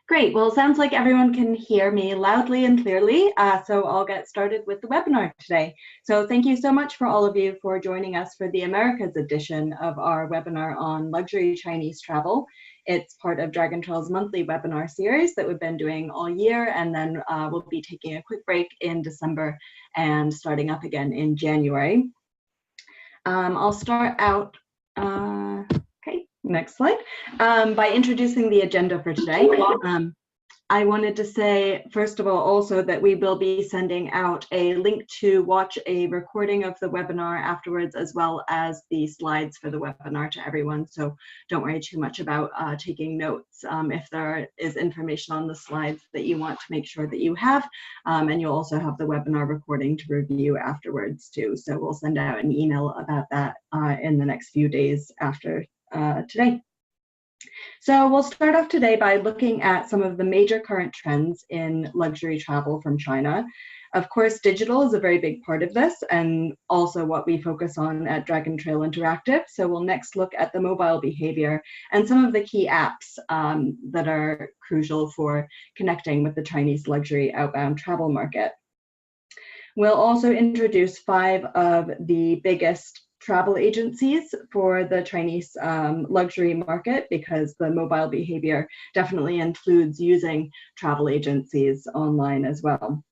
Great. Well, it sounds like everyone can hear me loudly and clearly, so I'll get started with the webinar today. So thank you so much for all of you for joining us for the Americas edition of our webinar on luxury Chinese travel. It's part of Dragon Trail's monthly webinar series that we've been doing all year, and then we'll be taking a quick break in December and starting up again in January. I'll start out, next slide, by introducing the agenda for today. I wanted to say, first of all, also that we will be sending out a link to watch a recording of the webinar afterwards, as well as the slides for the webinar to everyone. So don't worry too much about taking notes if there is information on the slides that you want to make sure that you have. And you'll also have the webinar recording to review afterwards too. So we'll send out an email about that in the next few days after today. So we'll start off today by looking at some of the major current trends in luxury travel from China. Of course, digital is a very big part of this, and also what we focus on at Dragon Trail Interactive. So we'll next look at the mobile behavior and some of the key apps that are crucial for connecting with the Chinese luxury outbound travel market. We'll also introduce 5 of the biggest travel agencies for the Chinese luxury market, because the mobile behavior definitely includes using travel agencies online as well.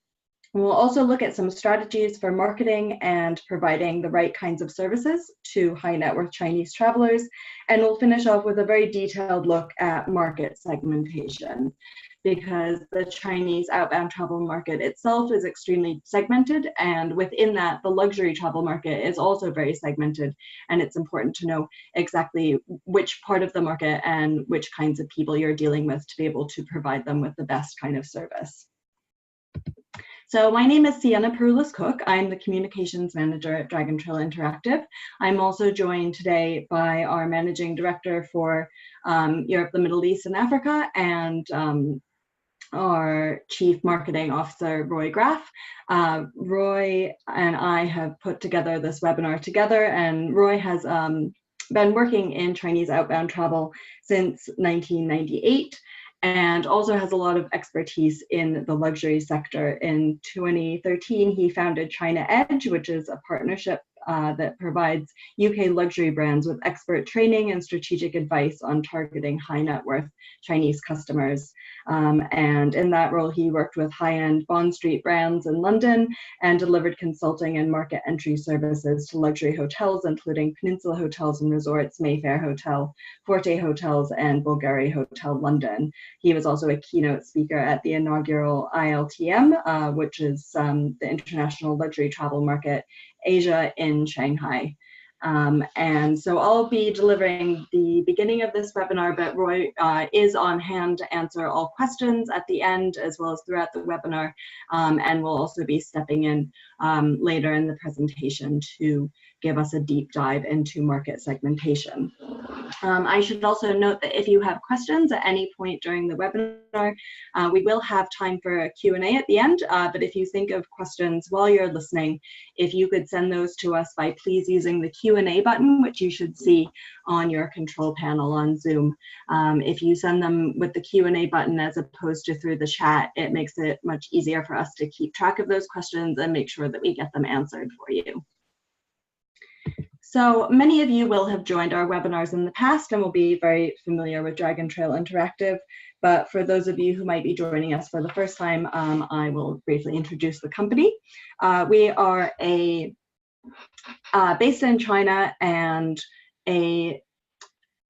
We'll also look at some strategies for marketing and providing the right kinds of services to high net worth Chinese travelers. And we'll finish off with a very detailed look at market segmentation, because the Chinese outbound travel market itself is extremely segmented, and within that, the luxury travel market is also very segmented, and it's important to know exactly which part of the market and which kinds of people you're dealing with to be able to provide them with the best kind of service. So my name is Sienna Perulis-Cook. I'm the Communications Manager at Dragon Trail Interactive. I'm also joined today by our Managing Director for Europe, the Middle East and Africa, and our Chief Marketing Officer, Roy Graff. Roy and I have put together this webinar together, and Roy has been working in Chinese outbound travel since 1998. And also has a lot of expertise in the luxury sector. In 2013, he founded China Edge, which is a partnership that provides UK luxury brands with expert training and strategic advice on targeting high net worth Chinese customers. And in that role, he worked with high-end Bond Street brands in London and delivered consulting and market entry services to luxury hotels, including Peninsula Hotels and Resorts, Mayfair Hotel, Forte Hotels, and Bulgari Hotel London. He was also a keynote speaker at the inaugural ILTM, which is the International Luxury Travel Market Asia in Shanghai. And so I'll be delivering the beginning of this webinar, but Roy is on hand to answer all questions at the end as well as throughout the webinar, and will also be stepping in later in the presentation to give us a deep dive into market segmentation. I should also note that if you have questions at any point during the webinar, we will have time for a Q&A at the end, but if you think of questions while you're listening, if you could send those to us by please using the Q&A button, which you should see on your control panel on Zoom. If you send them with the Q&A button as opposed to through the chat, it makes it much easier for us to keep track of those questions and make sure that we get them answered for you. So many of you will have joined our webinars in the past and will be very familiar with Dragon Trail Interactive. But for those of you who might be joining us for the first time, I will briefly introduce the company. We are based in China and a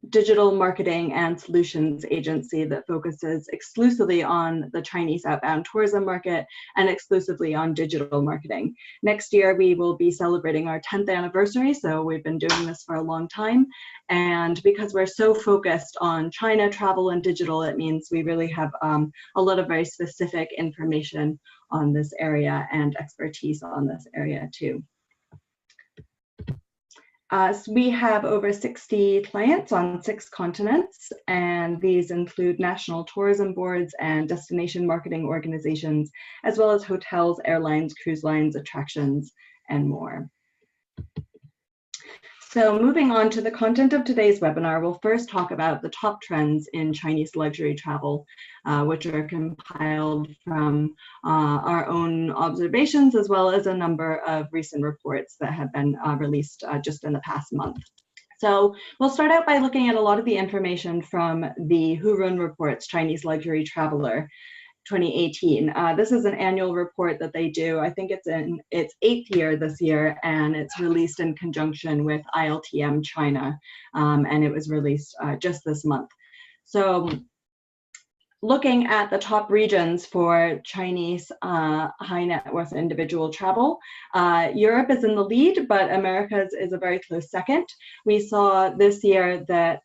digital marketing and solutions agency that focuses exclusively on the Chinese outbound tourism market and exclusively on digital marketing. Next year, we will be celebrating our 10th anniversary, so we've been doing this for a long time. And because we're so focused on China travel and digital, it means we really have a lot of very specific information on this area and expertise on this area too. So we have over 60 clients on 6 continents, and these include national tourism boards and destination marketing organizations, as well as hotels, airlines, cruise lines, attractions, and more. So moving on to the content of today's webinar, we'll first talk about the top trends in Chinese luxury travel, which are compiled from our own observations, as well as a number of recent reports that have been released just in the past month. So we'll start out by looking at a lot of the information from the Hurun Report's Chinese Luxury Traveler 2018. This is an annual report that they do. I think it's in its 8th year this year, and it's released in conjunction with ILTM China, and it was released just this month. So looking at the top regions for Chinese high net worth individual travel, Europe is in the lead, but Americas is a very close second. We saw this year that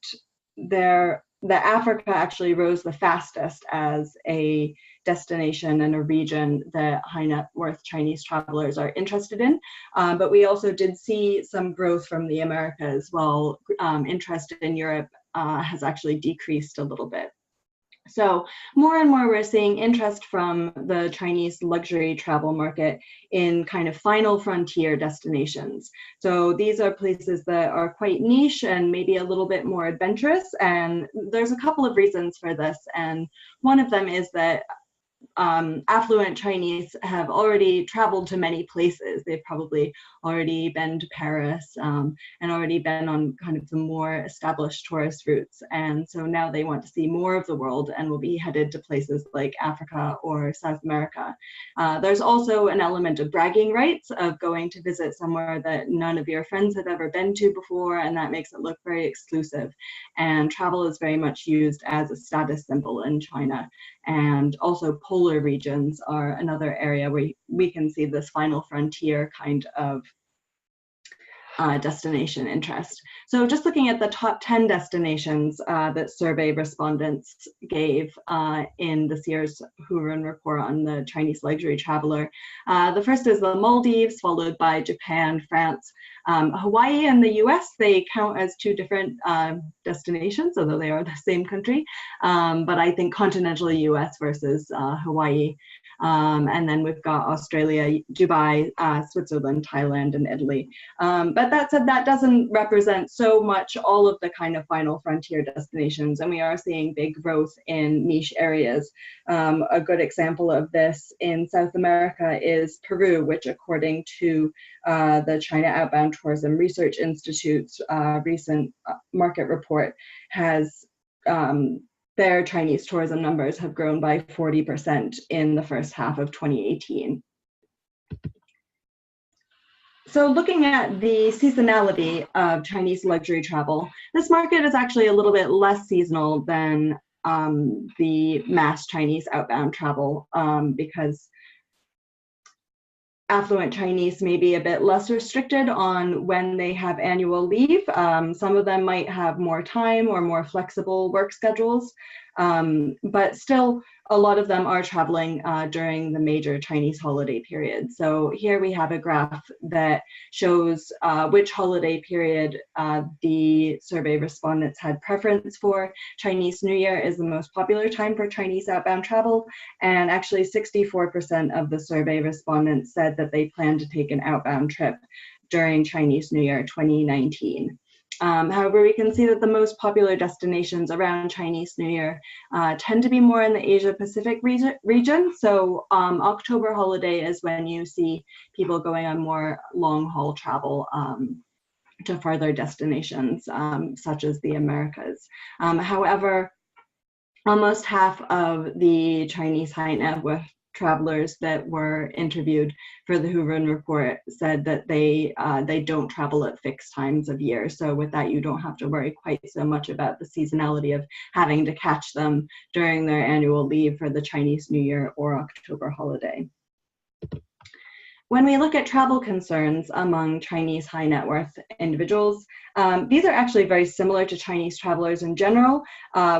Africa actually rose the fastest as a destination and a region that high net worth Chinese travelers are interested in. But we also did see some growth from the Americas, while interest in Europe has actually decreased a little bit. So more and more we're seeing interest from the Chinese luxury travel market in kind of final frontier destinations. So these are places that are quite niche and maybe a little bit more adventurous. And there's a couple of reasons for this. And one of them is that affluent Chinese have already traveled to many places. They've probably already been to Paris and already been on kind of the more established tourist routes. And so now they want to see more of the world and will be headed to places like Africa or South America. There's also an element of bragging rights, of going to visit somewhere that none of your friends have ever been to before, and that makes it look very exclusive. And travel is very much used as a status symbol in China. And also polar regions are another area where we can see this final frontier kind of destination interest. So just looking at the top 10 destinations that survey respondents gave in this year's Hurun report on the Chinese luxury traveler. The first is the Maldives, followed by Japan, France. Hawaii and the US, they count as two different destinations, although they are the same country. But I think continental US versus Hawaii. And then we've got Australia, Dubai, Switzerland, Thailand, and Italy. But that said, that doesn't represent so much all of the kind of final frontier destinations, and we are seeing big growth in niche areas. A good example of this in South America is Peru, which according to the China Outbound Tourism Research Institute's recent market report has their Chinese tourism numbers have grown by 40% in the first half of 2018. So looking at the seasonality of Chinese luxury travel, this market is actually a little bit less seasonal than the mass Chinese outbound travel because affluent Chinese may be a bit less restricted on when they have annual leave. Some of them might have more time or more flexible work schedules, but still a lot of them are traveling during the major Chinese holiday period. So here we have a graph that shows which holiday period the survey respondents had preference for. Chinese New Year is the most popular time for Chinese outbound travel, and actually 64% of the survey respondents said that they plan to take an outbound trip during Chinese New Year 2019. However, we can see that the most popular destinations around Chinese New Year tend to be more in the Asia Pacific region. So October holiday is when you see people going on more long haul travel to further destinations such as the Americas. However, almost half of the Chinese high net worth travelers that were interviewed for the Hurun report said that they don't travel at fixed times of year. So with that, you don't have to worry quite so much about the seasonality of having to catch them during their annual leave for the Chinese New Year or October holiday. When we look at travel concerns among Chinese high net worth individuals, these are actually very similar to Chinese travelers in general,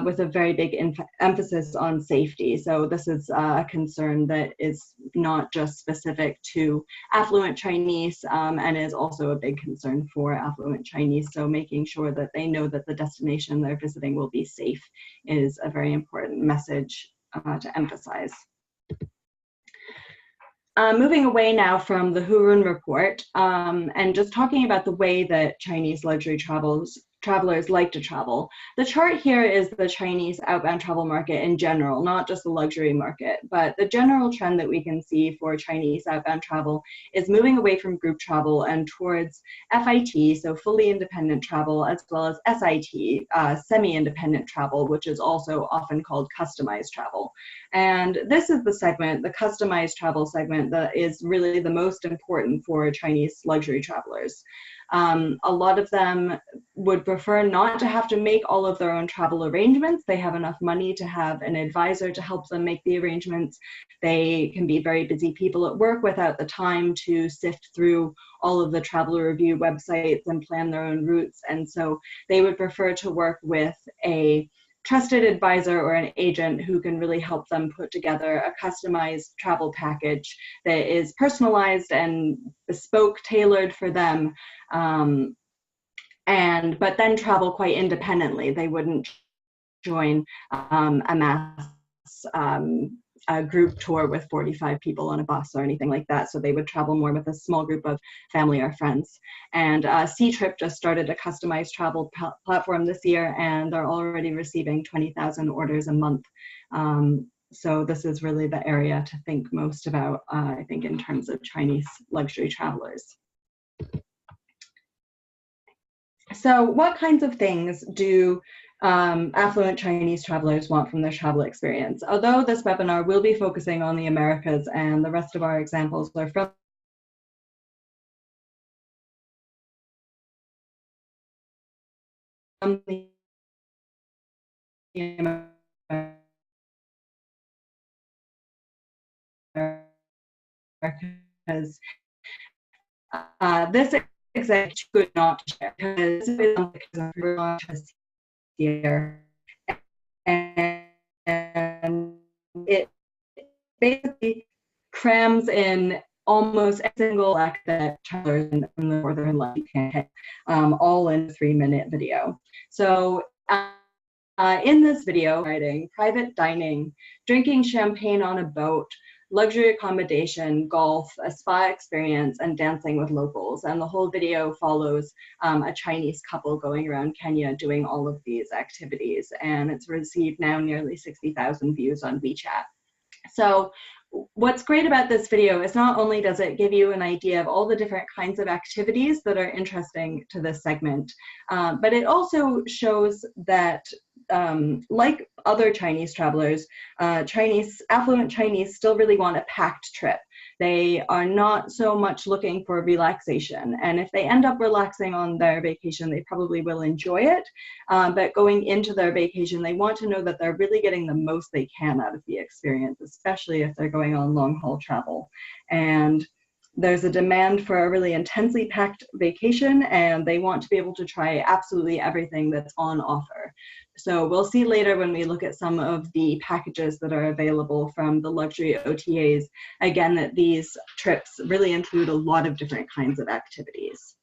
with a very big emphasis on safety. So this is a concern that is not just specific to affluent Chinese and is also a big concern for affluent Chinese. So making sure that they know that the destination they're visiting will be safe is a very important message to emphasize. moving away now from the Hurun report and just talking about the way that Chinese luxury travelers like to travel. The chart here is the Chinese outbound travel market in general, not just the luxury market, but the general trend that we can see for Chinese outbound travel is moving away from group travel and towards FIT, so fully independent travel, as well as SIT, semi-independent travel, which is also often called customized travel. And this is the segment, the customized travel segment, that is really the most important for Chinese luxury travelers. A lot of them would prefer not to have to make all of their own travel arrangements. They have enough money to have an advisor to help them make the arrangements. They can be very busy people at work without the time to sift through all of the travel review websites and plan their own routes. And so they would prefer to work with a trusted advisor or an agent who can really help them put together a customized travel package that is personalized and bespoke, tailored for them, but then travel quite independently. They wouldn't join a mass a group tour with 45 people on a bus or anything like that. So they would travel more with a small group of family or friends. And C-Trip just started a customized travel platform this year, and they're already receiving 20,000 orders a month. So this is really the area to think most about, I think, in terms of Chinese luxury travelers. So what kinds of things do affluent Chinese travelers want from their travel experience? Although this webinar will be focusing on the Americas and the rest of our examples are from the Americas, this example could not share because we're not just here, and it basically crams in almost a single act that travelers in the northern light can hit, all in a 3-minute video. So in this video, writing private dining, drinking champagne on a boat, luxury accommodation, golf, a spa experience, and dancing with locals. And the whole video follows a Chinese couple going around Kenya doing all of these activities. And it's received now nearly 60,000 views on WeChat. So what's great about this video is not only does it give you an idea of all the different kinds of activities that are interesting to this segment, but it also shows that like other Chinese travelers, affluent Chinese still really want a packed trip. They are not so much looking for relaxation. And if they end up relaxing on their vacation, they probably will enjoy it. But going into their vacation, they want to know that they're really getting the most they can out of the experience, especially if they're going on long haul travel. And there's a demand for a really intensely packed vacation, and they want to be able to try absolutely everything that's on offer. So we'll see later when we look at some of the packages that are available from the luxury OTAs, again, that these trips really include a lot of different kinds of activities.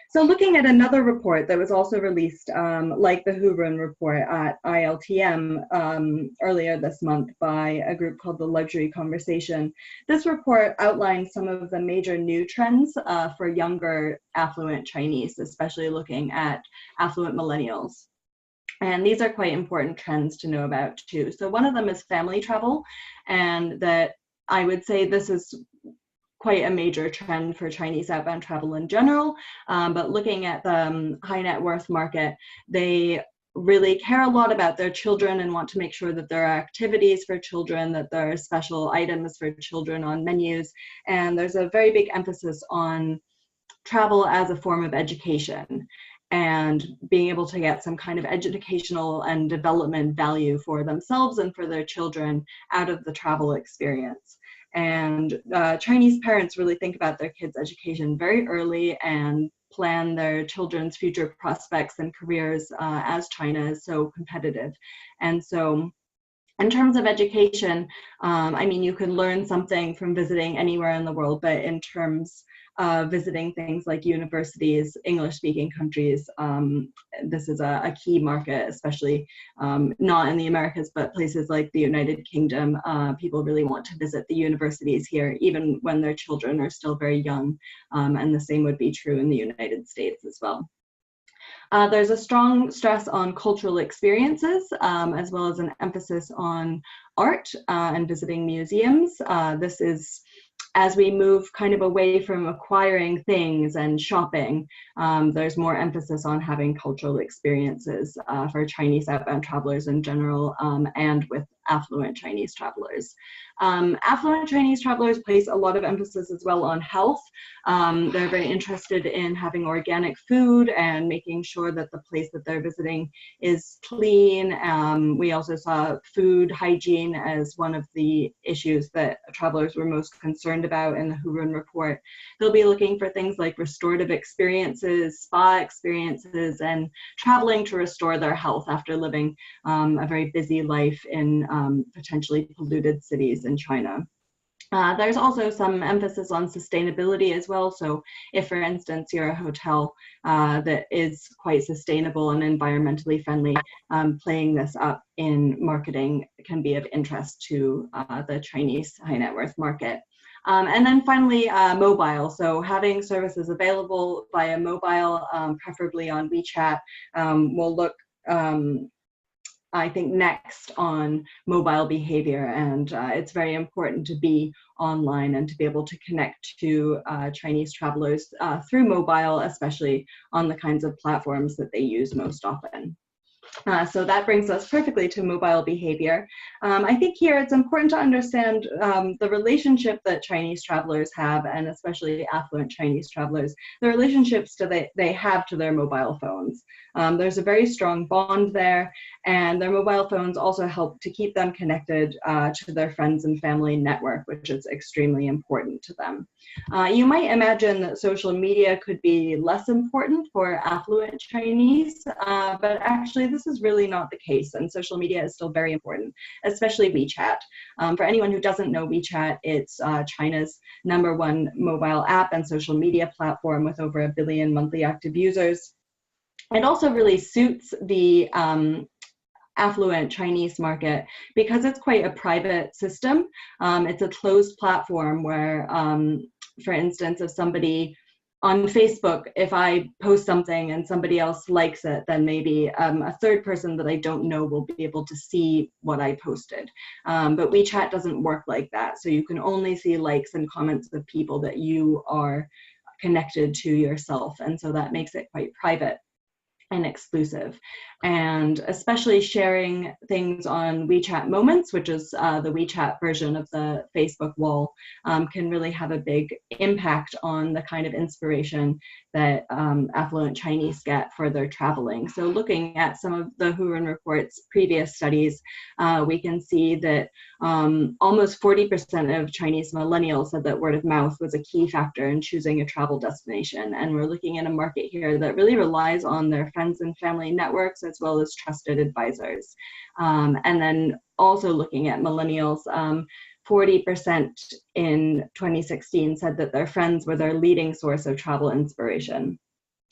So looking at another report that was also released, like the Hurun report at ILTM earlier this month by a group called the Luxury Conversation, this report outlines some of the major new trends for younger affluent Chinese, especially looking at affluent millennials. And these are quite important trends to know about too. So one of them is family travel, and that I would say this is quite a major trend for Chinese outbound travel in general, but looking at the high net worth market, they really care a lot about their children and want to make sure that there are activities for children, that there are special items for children on menus, and there's a very big emphasis on travel as a form of education and being able to get some kind of educational and development value for themselves and for their children out of the travel experience. And Chinese parents really think about their kids' education very early and plan their children's future prospects and careers as China is so competitive. And so In terms of education, I mean, you can learn something from visiting anywhere in the world, but in terms of visiting things like universities, English-speaking countries, this is a key market, especially not in the Americas, but places like the United Kingdom. People really want to visit the universities here, even when their children are still very young, and the same would be true in the United States as well. There's a strong stress on cultural experiences, as well as an emphasis on art and visiting museums. This is as we move kind of away from acquiring things and shopping, there's more emphasis on having cultural experiences for Chinese outbound travelers in general, and with affluent Chinese travelers. Affluent Chinese travelers place a lot of emphasis as well on health. They're very interested in having organic food and making sure that the place that they're visiting is clean. We also saw food hygiene as one of the issues that travelers were most concerned about in the Hurun report. They'll be looking for things like restorative experiences, spa experiences, and traveling to restore their health after living a very busy life in potentially polluted cities in China. There's also some emphasis on sustainability as well. So if, for instance, you're a hotel that is quite sustainable and environmentally friendly, playing this up in marketing can be of interest to the Chinese high net worth market. And then finally, mobile. So having services available via mobile, preferably on WeChat, will look I think next on mobile behavior, and it's very important to be online and to be able to connect to Chinese travelers through mobile, especially on the kinds of platforms that they use most often. So that brings us perfectly to mobile behavior. I think here it's important to understand the relationship that Chinese travelers have, and especially affluent Chinese travelers, the relationships they have to their mobile phones. There's a very strong bond there, and their mobile phones also help to keep them connected to their friends and family network, which is extremely important to them. You might imagine that social media could be less important for affluent Chinese, but actually this is really not the case, and social media is still very important, especially WeChat. For anyone who doesn't know WeChat, it's China's #1 mobile app and social media platform with over 1 billion monthly active users. It also really suits the affluent Chinese market because it's quite a private system. It's a closed platform where, for instance, if somebody on Facebook, if I post something and somebody else likes it, then maybe a third person that I don't know will be able to see what I posted. But WeChat doesn't work like that. So you can only see likes and comments of people that you are connected to yourself. And so that makes it quite private and exclusive. And especially sharing things on WeChat Moments, which is the WeChat version of the Facebook wall, can really have a big impact on the kind of inspiration that affluent Chinese get for their traveling. So looking at some of the Hurun report's previous studies, we can see that almost 40% of Chinese millennials said that word of mouth was a key factor in choosing a travel destination. And we're looking at a market here that really relies on their friends and family networks as well as trusted advisors. And then also looking at millennials, 40% in 2016 said that their friends were their leading source of travel inspiration.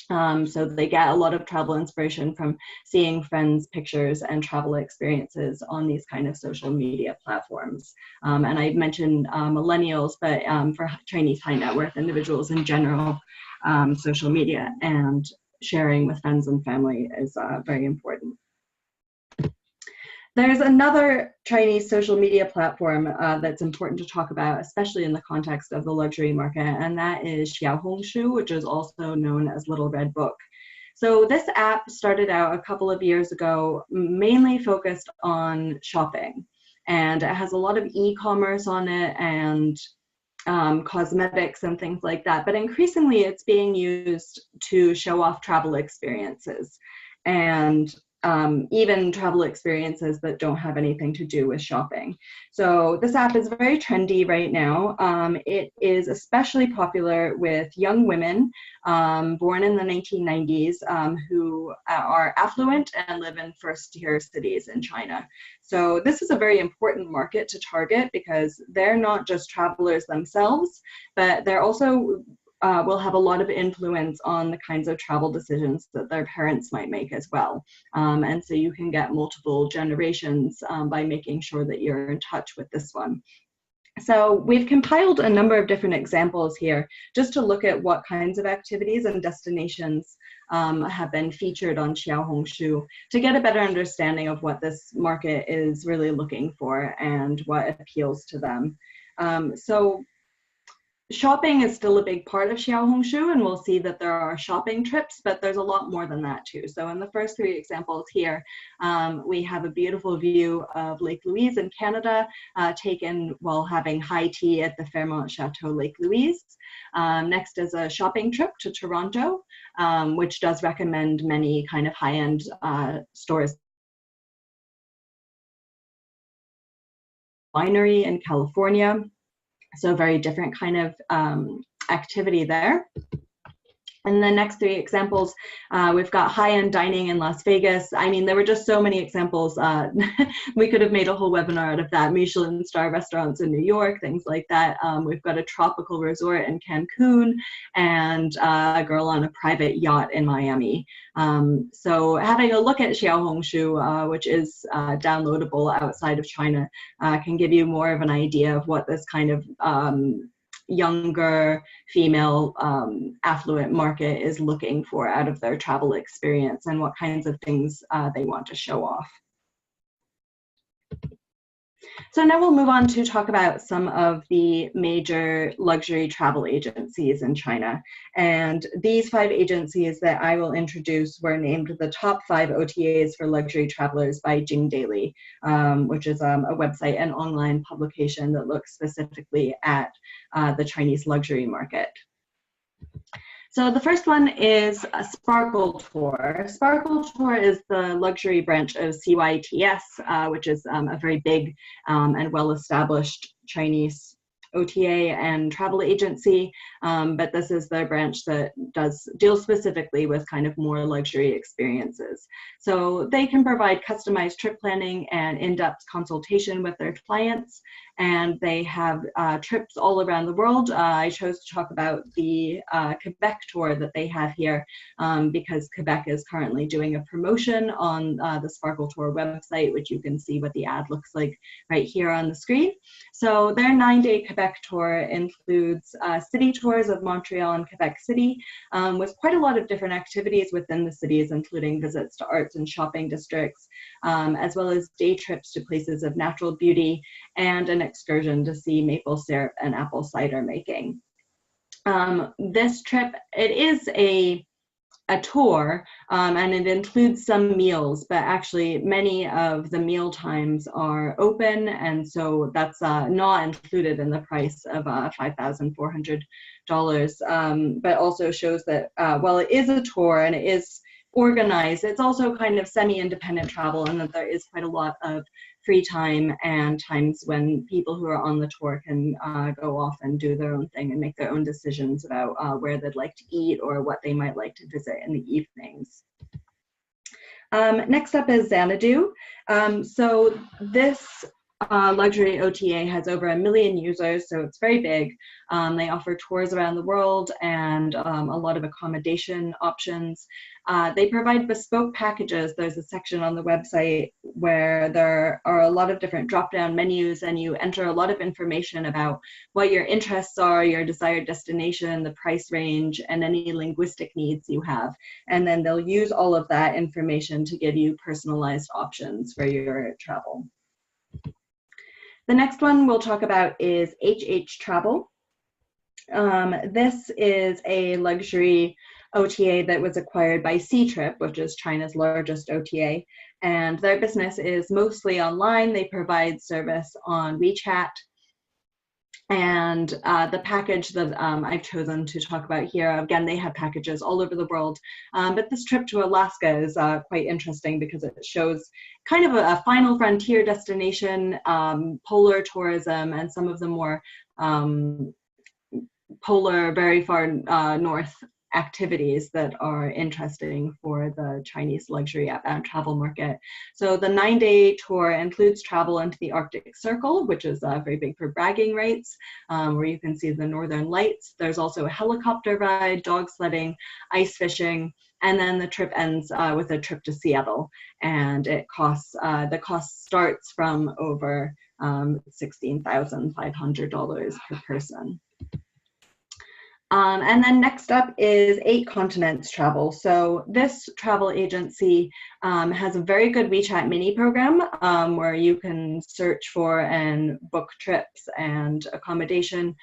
So they get a lot of travel inspiration from seeing friends' pictures and travel experiences on these kind of social media platforms. And I mentioned millennials, but for Chinese high net worth individuals in general, social media and sharing with friends and family is very important. There's another Chinese social media platform that's important to talk about, especially in the context of the luxury market, and that is Xiaohongshu, which is also known as Little Red Book. So this app started out a couple of years ago, mainly focused on shopping, and it has a lot of e-commerce on it and cosmetics and things like that, but increasingly it's being used to show off travel experiences. And even travel experiences that don't have anything to do with shopping. So this app is very trendy right now. It is especially popular with young women born in the 1990s who are affluent and live in first-tier cities in China. So this is a very important market to target because they're not just travelers themselves, but they're also will have a lot of influence on the kinds of travel decisions that their parents might make as well. And so you can get multiple generations by making sure that you're in touch with this one. So we've compiled a number of different examples here just to look at what kinds of activities and destinations have been featured on Xiaohongshu to get a better understanding of what this market is really looking for and what appeals to them. So shopping is still a big part of Xiaohongshu, and we'll see that there are shopping trips, but there's a lot more than that too. So in the first three examples here, we have a beautiful view of Lake Louise in Canada, taken while having high tea at the Fairmont Chateau Lake Louise. Next is a shopping trip to Toronto, which does recommend many kind of high-end stores. Winery in California. So very different kind of activity there. And the next three examples, we've got high-end dining in Las Vegas. I mean, there were just so many examples. We could have made a whole webinar out of that. Michelin star restaurants in New York, things like that. We've got a tropical resort in Cancun and a girl on a private yacht in Miami. So having a look at Xiaohongshu, which is downloadable outside of China, can give you more of an idea of what this kind of younger female affluent market is looking for out of their travel experience and what kinds of things they want to show off. So now we'll move on to talk about some of the major luxury travel agencies in China. And these 5 agencies that I will introduce were named the top 5 OTAs for luxury travelers by Jing Daily, which is a website and online publication that looks specifically at the Chinese luxury market. So the first one is a Sparkle Tour. Sparkle Tour is the luxury branch of CYTS, which is a very big and well-established Chinese OTA and travel agency, but this is the branch that deals specifically with kind of more luxury experiences. So they can provide customized trip planning and in-depth consultation with their clients, and they have trips all around the world. I chose to talk about the Quebec tour that they have here because Quebec is currently doing a promotion on the Sparkle Tour website, which you can see what the ad looks like right here on the screen. So their 9-day Quebec tour includes city tours of Montreal and Quebec City with quite a lot of different activities within the cities, including visits to arts and shopping districts, as well as day trips to places of natural beauty and an excursion to see maple syrup and apple cider making. This trip, it is a tour and it includes some meals, but actually many of the meal times are open, and so that's not included in the price of $5,400, but also shows that while it is a tour and it is organized, it's also kind of semi-independent travel, and that there is quite a lot of free time and times when people who are on the tour can go off and do their own thing and make their own decisions about where they'd like to eat or what they might like to visit in the evenings. Next up is Zanadu. So this luxury OTA has over 1 million users, so it's very big. They offer tours around the world and a lot of accommodation options. They provide bespoke packages. There's a section on the website where there are a lot of different drop-down menus, and you enter a lot of information about what your interests are, your desired destination, the price range, and any linguistic needs you have. And then they'll use all of that information to give you personalized options for your travel. The next one we'll talk about is HH Travel. This is a luxury OTA that was acquired by Ctrip, which is China's largest OTA, and their business is mostly online. They provide service on WeChat And the package that I've chosen to talk about here, again, they have packages all over the world, but this trip to Alaska is quite interesting because it shows kind of a final frontier destination, polar tourism, and some of the more polar, very far north activities that are interesting for the Chinese luxury outbound travel market. So the 9-day tour includes travel into the Arctic Circle, which is very big for bragging rights, where you can see the northern lights. There's also a helicopter ride, dog sledding, ice fishing, and then the trip ends with a trip to Seattle. And it costs, the cost starts from over $16,500 per person. And then next up is 8 Continents Travel. So this travel agency has a very good WeChat mini program where you can search for and book trips and accommodation.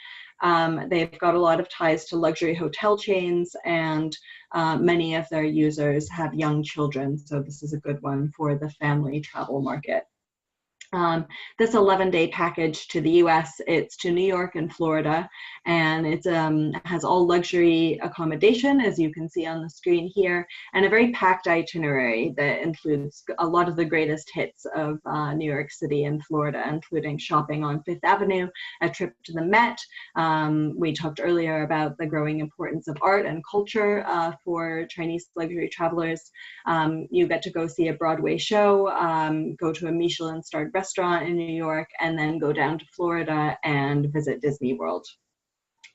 They've got a lot of ties to luxury hotel chains, and many of their users have young children. So this is a good one for the family travel market. This 11-day package to the US, it's to New York and Florida, and it has all luxury accommodation, as you can see on the screen here, and a very packed itinerary that includes a lot of the greatest hits of New York City and Florida, including shopping on Fifth Avenue, a trip to the Met. We talked earlier about the growing importance of art and culture for Chinese luxury travelers. You get to go see a Broadway show, go to a Michelin-starred restaurant in New York, and then go down to Florida and visit Disney World.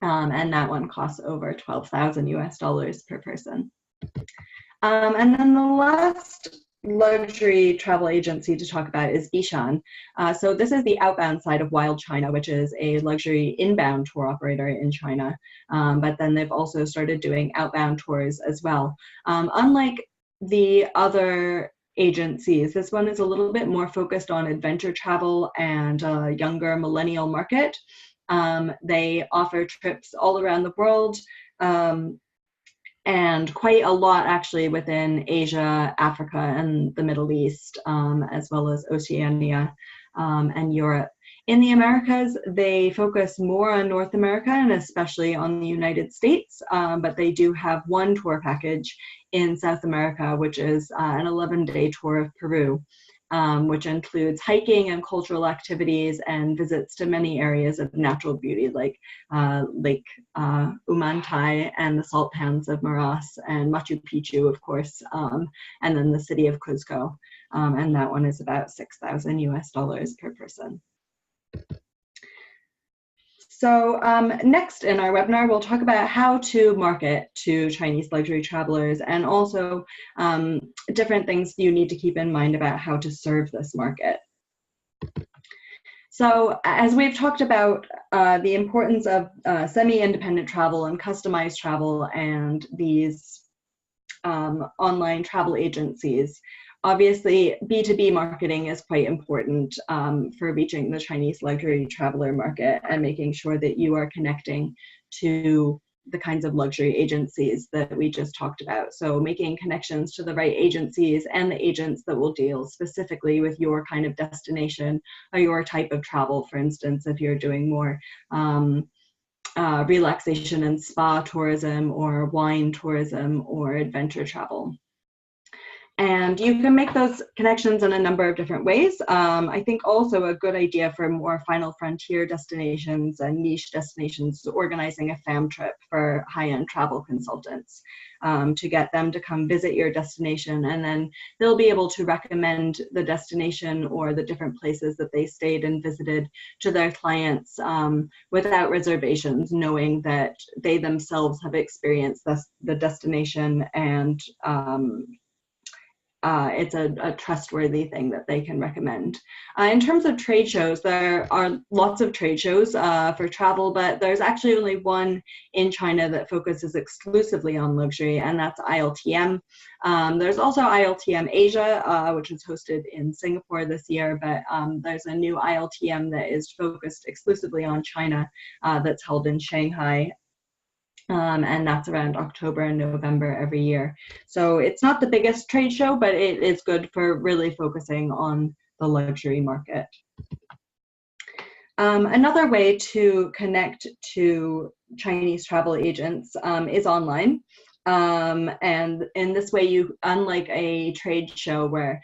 And that one costs over $12,000 per person. And then the last luxury travel agency to talk about is Beshan. So this is the outbound side of Wild China, which is a luxury inbound tour operator in China. But then they've also started doing outbound tours as well. Unlike the other agencies, this one is a little bit more focused on adventure travel and a younger millennial market. They offer trips all around the world, and quite a lot actually within Asia, Africa, and the Middle East, as well as Oceania and Europe. In the Americas, they focus more on North America and especially on the United States, but they do have one tour package in South America, which is an 11-day tour of Peru, which includes hiking and cultural activities and visits to many areas of natural beauty like Lake Umantay and the salt pans of Maras and Machu Picchu, of course, and then the city of Cuzco. And that one is about $6,000 per person. So next in our webinar, we'll talk about how to market to Chinese luxury travelers and also different things you need to keep in mind about how to serve this market. So as we've talked about the importance of semi-independent travel and customized travel and these online travel agencies, obviously, B2B marketing is quite important for reaching the Chinese luxury traveler market and making sure that you are connecting to the kinds of luxury agencies that we just talked about. So making connections to the right agencies and the agents that will deal specifically with your kind of destination or your type of travel. For instance, if you're doing more relaxation and spa tourism or wine tourism or adventure travel. And you can make those connections in a number of different ways. I think also a good idea for more final frontier destinations and niche destinations is organizing a fam trip for high-end travel consultants to get them to come visit your destination, and then they'll be able to recommend the destination or the different places that they stayed and visited to their clients without reservations, knowing that they themselves have experienced the destination and it's a trustworthy thing that they can recommend. In terms of trade shows, there are lots of trade shows for travel, but there's actually only one in China that focuses exclusively on luxury, and that's ILTM. There's also ILTM Asia, which is hosted in Singapore this year, but there's a new ILTM that is focused exclusively on China that's held in Shanghai. And that's around October and November every year. So it's not the biggest trade show, but it is good for really focusing on the luxury market. Another way to connect to Chinese travel agents is online. And in this way, unlike a trade show where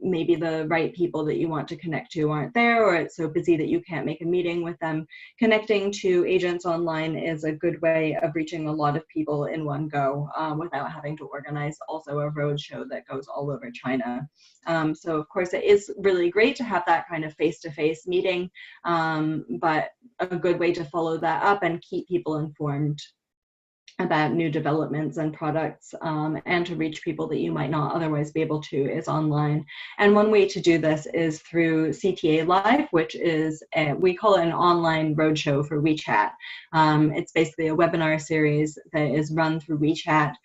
maybe the right people that you want to connect to aren't there, or it's so busy that you can't make a meeting with them, connecting to agents online is a good way of reaching a lot of people in one go without having to organize also a roadshow that goes all over China. So of course, it is really great to have that kind of face-to-face meeting, but a good way to follow that up and keep people informed about new developments and products, and to reach people that you might not otherwise be able to is online. And one way to do this is through CTA Live, which is, we call it an online roadshow for WeChat. It's basically a webinar series that is run through WeChat.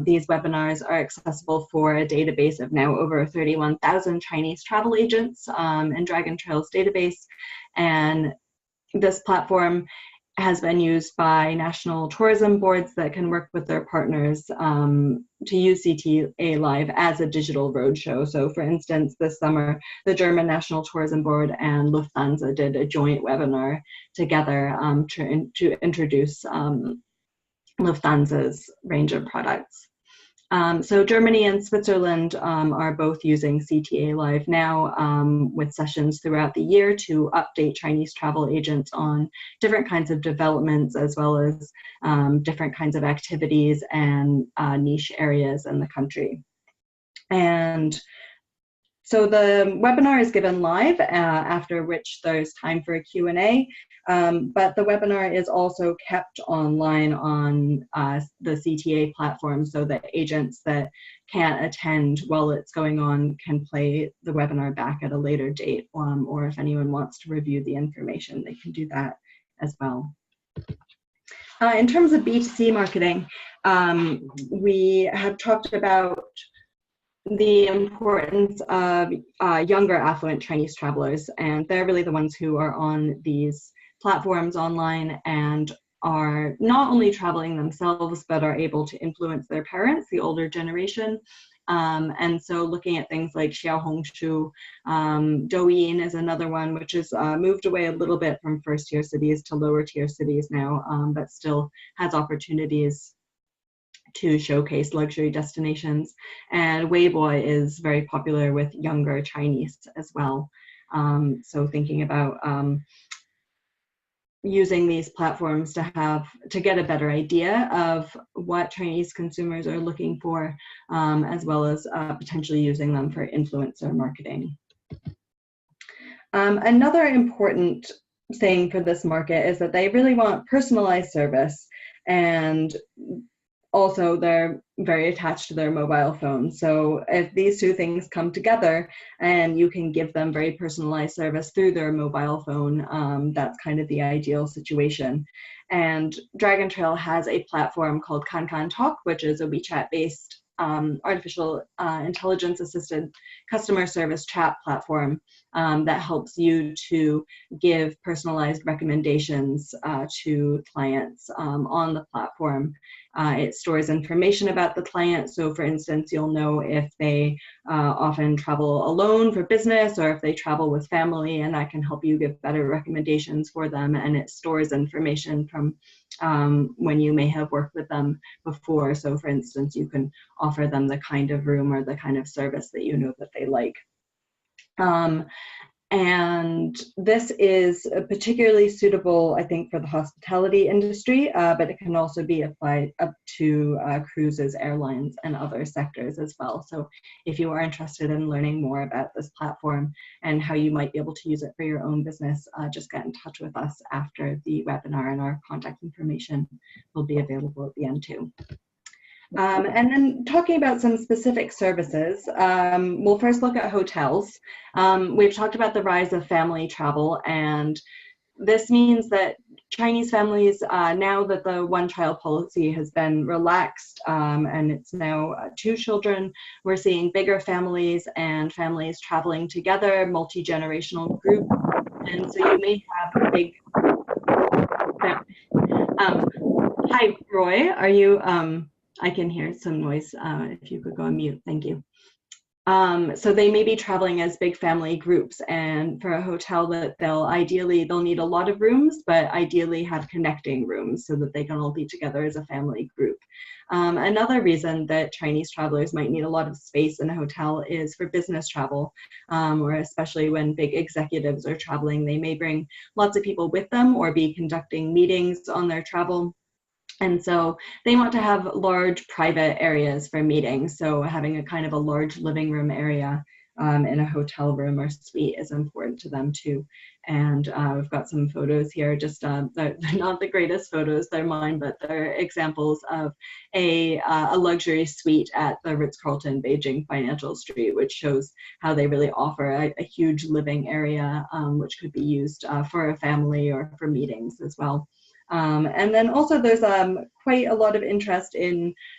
These webinars are accessible for a database of now over 31,000 Chinese travel agents in Dragon Trail's database. And this platform has been used by national tourism boards that can work with their partners to use CTA Live as a digital roadshow. So for instance, this summer, the German National Tourism Board and Lufthansa did a joint webinar together to introduce Lufthansa's range of products. So Germany and Switzerland are both using CTA Live now with sessions throughout the year to update Chinese travel agents on different kinds of developments, as well as different kinds of activities and niche areas in the country. And so the webinar is given live, after which there's time for a Q&A. But the webinar is also kept online on the CTA platform, so that agents that can't attend while it's going on can play the webinar back at a later date, or if anyone wants to review the information, they can do that as well. In terms of B2C marketing, we have talked about the importance of younger affluent Chinese travelers, and they're really the ones who are on these platforms online and are not only traveling themselves, but are able to influence their parents, the older generation. And so looking at things like Xiaohongshu, Douyin is another one, which has moved away a little bit from first-tier cities to lower-tier cities now, but still has opportunities to showcase luxury destinations. And Weibo is very popular with younger Chinese as well. So thinking about using these platforms to get a better idea of what Chinese consumers are looking for, as well as potentially using them for influencer marketing. Another important thing for this market is that they really want personalized service, and also they're very attached to their mobile phone. So if these two things come together and you can give them very personalized service through their mobile phone, that's kind of the ideal situation. And Dragon Trail has a platform called Kankan Talk, which is a WeChat-based artificial intelligence assisted customer service chat platform that helps you to give personalized recommendations to clients on the platform. It stores information about the client. So for instance, you'll know if they often travel alone for business or if they travel with family, and that can help you give better recommendations for them. And it stores information from when you may have worked with them before. So for instance, you can offer them the kind of room or the kind of service that you know that they like. And this is particularly suitable, I think, for the hospitality industry, but it can also be applied up to cruises, airlines, and other sectors as well. So if you are interested in learning more about this platform and how you might be able to use it for your own business, just get in touch with us after the webinar, and our contact information will be available at the end too. And then talking about some specific services, we'll first look at hotels. We've talked about the rise of family travel, and this means that Chinese families, now that the one-child policy has been relaxed, and it's now 2 children, we're seeing bigger families and families traveling together, multi-generational groups, and so you may have a big... Hi, Roy, are you... I can hear some noise. If you could go on mute, thank you. So they may be traveling as big family groups, and for a hotel that they'll need a lot of rooms, but ideally have connecting rooms so that they can all be together as a family group. Another reason that Chinese travelers might need a lot of space in a hotel is for business travel, or especially when big executives are traveling, they may bring lots of people with them or be conducting meetings on their travel. And so they want to have large private areas for meetings. So having a kind of a large living room area in a hotel room or suite is important to them too. And we've got some photos here, just they're not the greatest photos, they're mine, but they're examples of a luxury suite at the Ritz-Carlton Beijing Financial Street, which shows how they really offer a huge living area, which could be used for a family or for meetings as well. And then also there's quite a lot of interest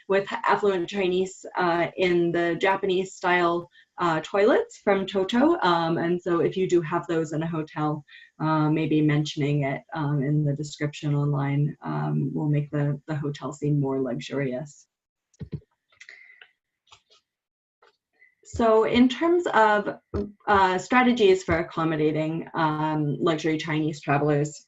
with affluent Chinese in the Japanese style toilets from Toto. And so if you do have those in a hotel, maybe mentioning it in the description online will make the hotel seem more luxurious. So in terms of strategies for accommodating luxury Chinese travelers,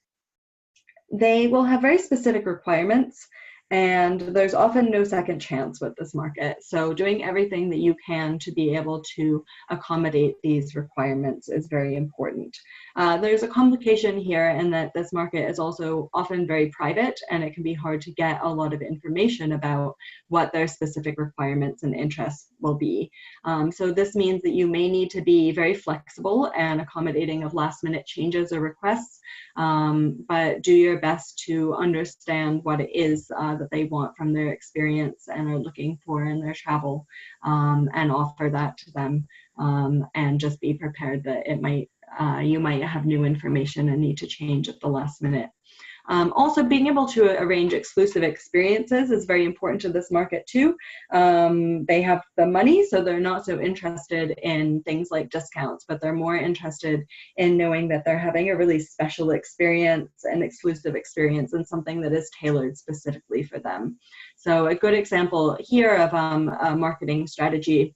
they will have very specific requirements, and there's often no second chance with this market. So doing everything that you can to be able to accommodate these requirements is very important. There's a complication here in that this market is also often very private, and it can be hard to get a lot of information about what their specific requirements and interests will be. So this means that you may need to be very flexible and accommodating of last-minute changes or requests, but do your best to understand what it is that they want from their experience and are looking for in their travel, and offer that to them, and just be prepared that you might have new information and need to change at the last minute. Also, being able to arrange exclusive experiences is very important to this market too. They have the money, so they're not so interested in things like discounts, but they're more interested in knowing that they're having a really special experience, an exclusive experience, and something that is tailored specifically for them. So a good example here of a marketing strategy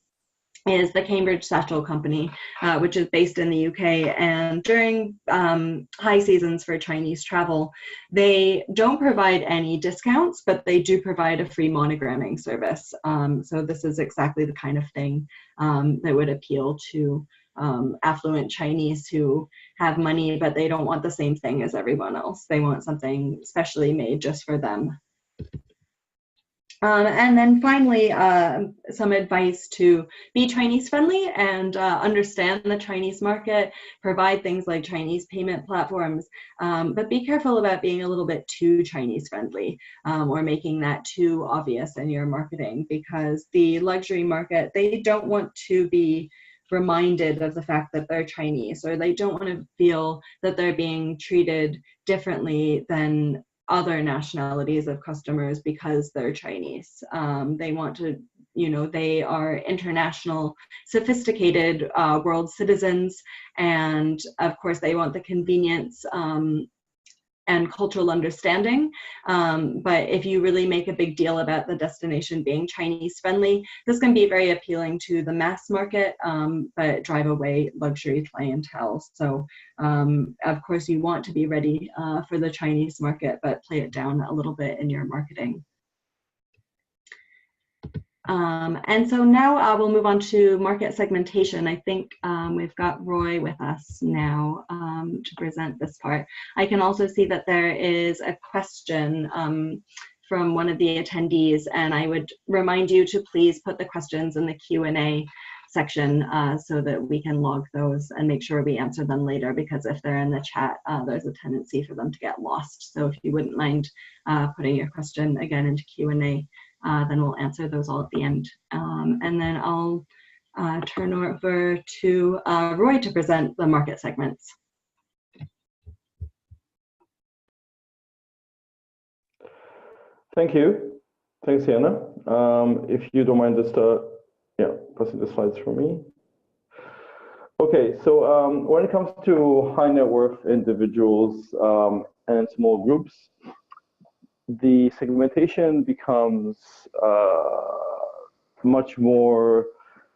is the Cambridge Satchel Company, which is based in the UK. And during high seasons for Chinese travel, they don't provide any discounts, but they do provide a free monogramming service. So this is exactly the kind of thing that would appeal to affluent Chinese who have money, but they don't want the same thing as everyone else. They want something specially made just for them. And then finally, some advice to be Chinese friendly and understand the Chinese market, provide things like Chinese payment platforms, but be careful about being a little bit too Chinese friendly or making that too obvious in your marketing, because the luxury market, they don't want to be reminded of the fact that they're Chinese, or they don't want to feel that they're being treated differently than other nationalities of customers because they're Chinese. They want to, they are international, sophisticated world citizens, and of course they want the convenience and cultural understanding. But if you really make a big deal about the destination being Chinese friendly, this can be very appealing to the mass market, but drive away luxury clientele. So of course you want to be ready for the Chinese market, but play it down a little bit in your marketing. And so now we'll move on to market segmentation. I think we've got Roy with us now to present this part. I can also see that there is a question from one of the attendees, and I would remind you to please put the questions in the Q&A section so that we can log those and make sure we answer them later, because if they're in the chat, there's a tendency for them to get lost. So if you wouldn't mind putting your question again into Q&A, then we'll answer those all at the end. And then I'll turn over to Roy to present the market segments. Thank you. Thanks, Sienna. If you don't mind just passing the slides for me. Okay, so when it comes to high net worth individuals and small groups, the segmentation becomes much more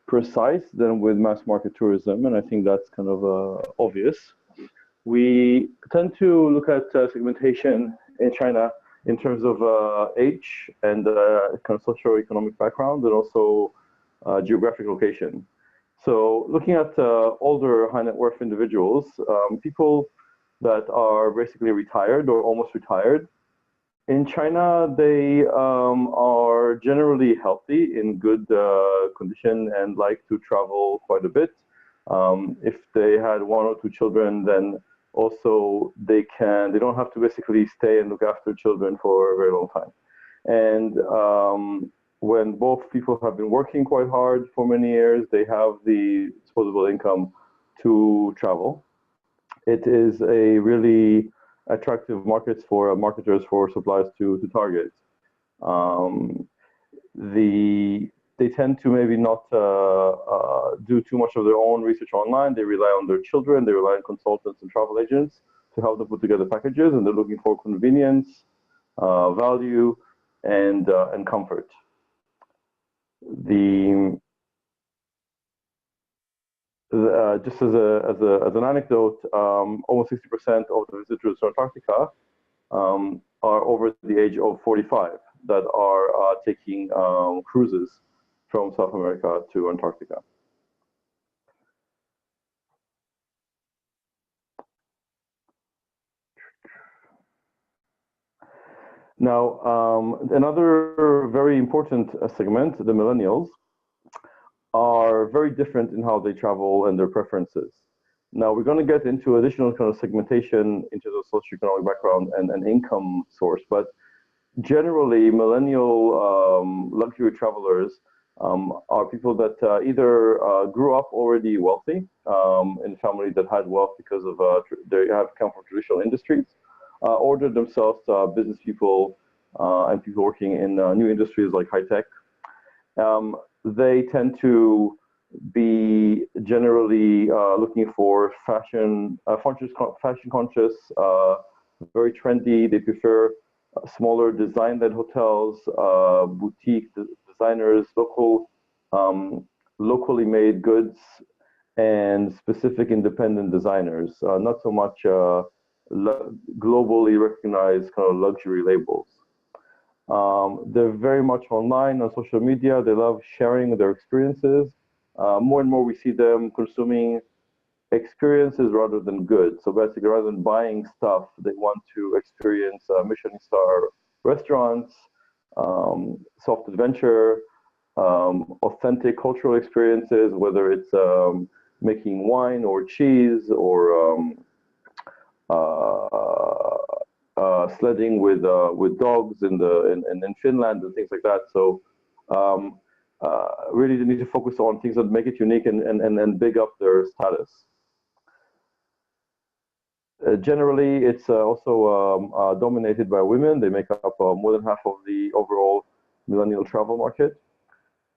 precise than with mass market tourism, and I think that's kind of obvious. We tend to look at segmentation in China in terms of age and kind of socio-economic background, and also geographic location. So looking at older high net worth individuals, people that are basically retired or almost retired, in China, they are generally healthy, in good condition, and like to travel quite a bit. If they had one or two children, then also they don't have to basically stay and look after children for a very long time. And when both people have been working quite hard for many years, they have the disposable income to travel. It is a really attractive market for marketers, for suppliers to target. They tend to maybe not do too much of their own research online. They rely on their children. They rely on consultants and travel agents to help them put together packages, and they're looking for convenience, value, and comfort. Just as an anecdote, almost 60% of the visitors to Antarctica are over the age of 45 that are taking cruises from South America to Antarctica. Now, another very important segment, the millennials, are very different in how they travel and their preferences. Now, we're going to get into additional kind of segmentation into the socioeconomic background and income source, but generally, millennial luxury travelers are people that either grew up already wealthy in families that had wealth because of they have come from traditional industries, or they're themselves business people and people working in new industries like high tech. They tend to be generally looking for fashion conscious, very trendy. They prefer smaller design-led hotels, boutique designers, locally made goods, and specific independent designers. Not so much globally recognized kind of luxury labels. They're very much online on social media. They love sharing their experiences. More and more we see them consuming experiences rather than goods. So basically, rather than buying stuff, they want to experience Michelin star restaurants, soft adventure, authentic cultural experiences, whether it's making wine or cheese or sledding with dogs in Finland and things like that. So really, they need to focus on things that make it unique and big up their status. Generally, it's also dominated by women. They make up more than half of the overall millennial travel market,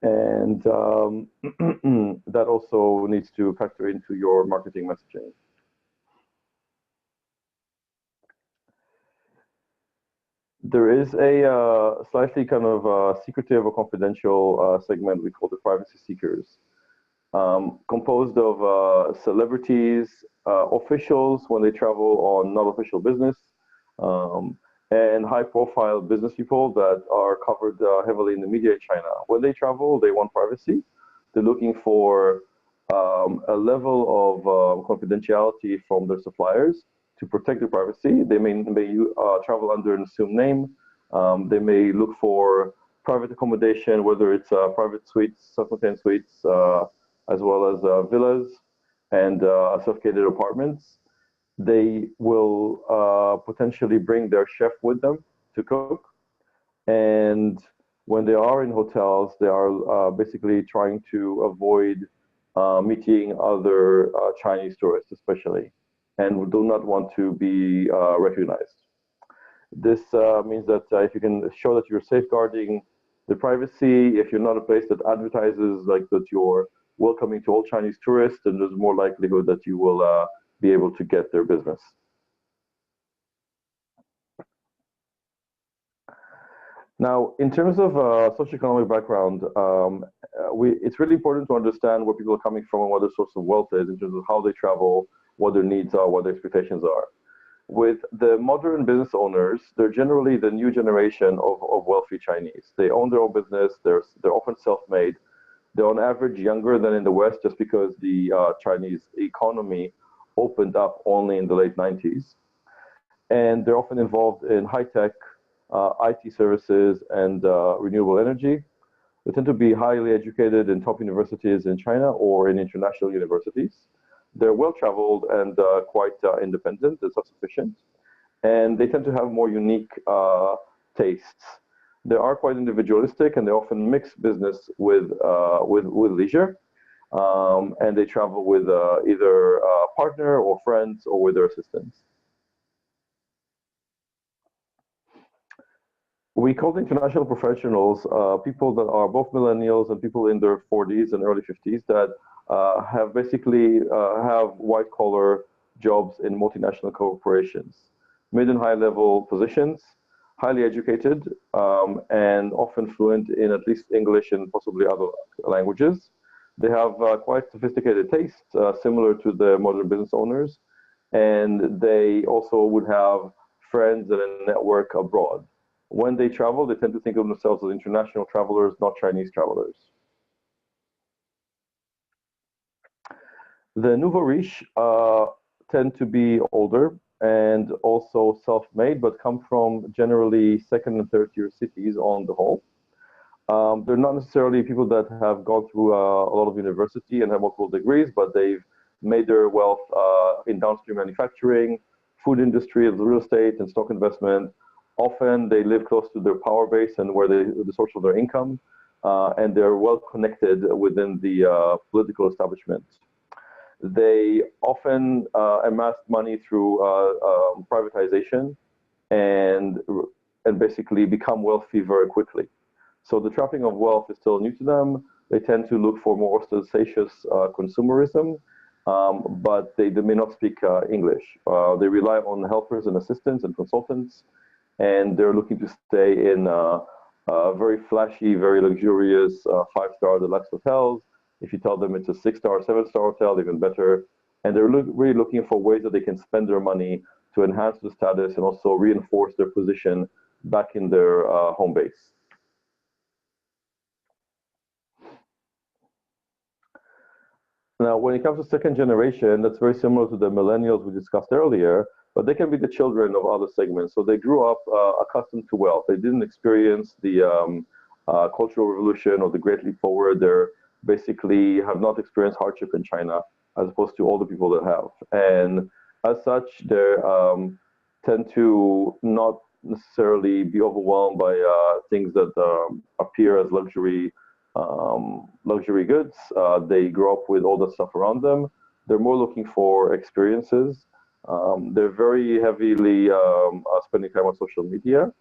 and that also needs to factor into your marketing messaging. There is a slightly kind of secretive or confidential segment we call the privacy seekers, composed of celebrities, officials when they travel on non-official business, and high-profile business people that are covered heavily in the media in China. When they travel, they want privacy. They're looking for a level of confidentiality from their suppliers to protect their privacy. They may travel under an assumed name. They may look for private accommodation, whether it's private suites, self-contained suites, as well as villas and self-catered apartments. They will potentially bring their chef with them to cook. And when they are in hotels, they are basically trying to avoid meeting other Chinese tourists, especially, and do not want to be recognized. This means that if you can show that you're safeguarding the privacy, if you're not a place that advertises like that you're welcoming to all Chinese tourists, then there's more likelihood that you will be able to get their business. Now, in terms of socioeconomic background, it's really important to understand where people are coming from and what their source of wealth is in terms of how they travel, what their needs are, what their expectations are. With the modern business owners, they're generally the new generation of wealthy Chinese. They own their own business, they're often self-made. They're on average younger than in the West just because the Chinese economy opened up only in the late 90s. And they're often involved in high-tech, IT services, and renewable energy. They tend to be highly educated in top universities in China or in international universities. They're well-traveled and quite independent and self-sufficient. And they tend to have more unique tastes. They are quite individualistic, and they often mix business with leisure. And they travel with either a partner or friends or with their assistants. We call the international professionals people that are both millennials and people in their 40s and early 50s that have basically have white-collar jobs in multinational corporations, mid and high-level positions, highly educated, and often fluent in at least English and possibly other languages. They have quite sophisticated tastes, similar to the modern business owners, and they also would have friends and a network abroad. When they travel, they tend to think of themselves as international travelers, not Chinese travelers. The Nouveau Riche tend to be older and also self-made, but come from generally second and third tier cities on the whole. They're not necessarily people that have gone through a lot of university and have multiple degrees, but they've made their wealth in downstream manufacturing, food industry, real estate, and stock investment. Often they live close to their power base and where the source of their income, and they're well connected within the political establishment. They often amass money through privatization and basically become wealthy very quickly. So the trapping of wealth is still new to them. They tend to look for more ostentatious consumerism, but they may not speak English. They rely on helpers and assistants and consultants, and they're looking to stay in very flashy, very luxurious five-star deluxe hotels. If you tell them it's a 6-star, 7-star hotel, even better. And they're really looking for ways that they can spend their money to enhance the status and also reinforce their position back in their home base. Now, when it comes to second generation, that's very similar to the millennials we discussed earlier, but they can be the children of other segments. So they grew up accustomed to wealth. They didn't experience the Cultural Revolution or the Great Leap Forward. They're basically have not experienced hardship in China, as opposed to all the people that have. And as such, they tend to not necessarily be overwhelmed by things that appear as luxury goods. They grow up with all that stuff around them. They're more looking for experiences. They're very heavily spending time on social media